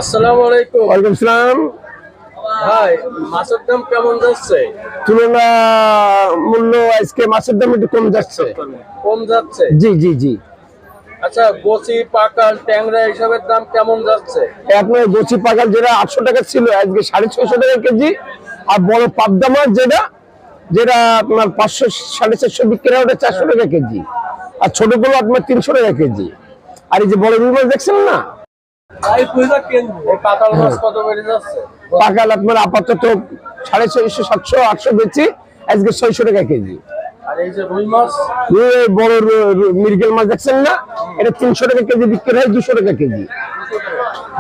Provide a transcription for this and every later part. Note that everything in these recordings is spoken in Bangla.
আসসালামু আলাইকুম। ওয়ালাইকুম সালাম। ভাই, মাছের দাম কেমন যাচ্ছে? তুলনা মূল্য আজকে মাছের দাম একটু কম যাচ্ছে। কম যাচ্ছে? জি জি জি। আচ্ছা, গোচি, পাকাল, ট্যাংরা এসবের দাম কেমন যাচ্ছে? আপনার গোচি পাকাল যেটা 800 টাকা ছিল আজকে 650 টাকা কেজি। আর বড় পাবদা মাছ যেটা যেটা আপনার 500 450 বিক্রি হয় ওটা 400 টাকা কেজি। আর ছোটগুলো আপনার 300 টাকা কেজি। আর এই যে বড় রুই মাছ দেখছেন না, এই পাকাল মাছ কত বেড়ে যাচ্ছে? পাকাল আপনার আপাতত 650 700 800 বেচি, আজকে 600 টাকা কেজি। আর এই যে রুই মাছ, এই বড় মৃগেল মাছ দেখছেন না, এটা 300 টাকা কেজি বিক্রি হয়, 200 টাকা কেজি।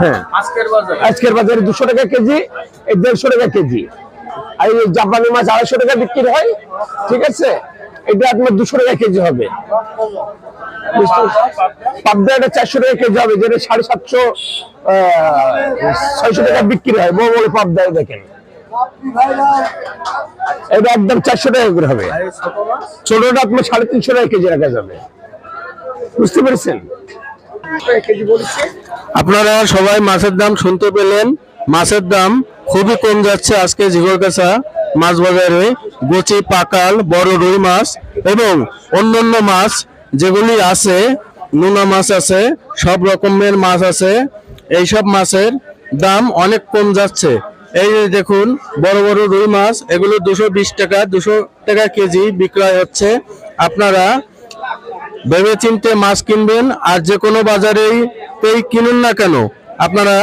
হ্যাঁ, আজকের বাজারে 200 টাকা কেজি, এই 150 টাকা কেজি। আর এই জাপানি মাছ 250 টাকা বিক্রি হয়, ঠিক আছে, এটা আপনার 200 টাকা কেজি হবে। পাবদা এটা 400 টাকা কেজি হবে, যেটা 750 600 টাকা বিক্রি হয়। বড় বড় পাবদা দেখেন, এটা একদম 400 টাকা করে হবে। ছোটটা আপনার 350 টাকা কেজি রাখা যাবে। বুঝতে পেরেছেন? আপনারা সবাই মাছের দাম শুনতে পেলেন। মাছের দাম খুবই কম যাচ্ছে আজকে ঝিগরগাছা মাছ বাজারে। গোচি, পাকাল, বড় রুই মাছ এবং অন্যান্য মাছ যেগুলি আছে, নোনা মাছ আছে, সব রকমের মাছ আছে, এইসব মাছের দাম অনেক কম যাচ্ছে। এই যে দেখুন, বড় বড় রুই মাছ, এগুলো 220 টাকা 200 টাকা কেজি বিক্রয় হচ্ছে। আপনারা ভেবে চিন্তে মাছ কিনবেন, আর যে কোনো বাজারেই কিনুন না কেন, আপনারা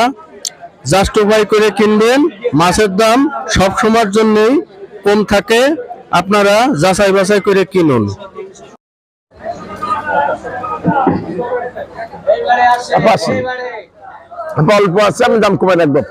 জাস্টিফাই করে কিনবেন। মাছের দাম সব সময়ের জন্যই কম থাকে, আপনারা যাচাই বাছাই করে কিনুন। অল্প আছে, আমি দাম কমাই রাখবো।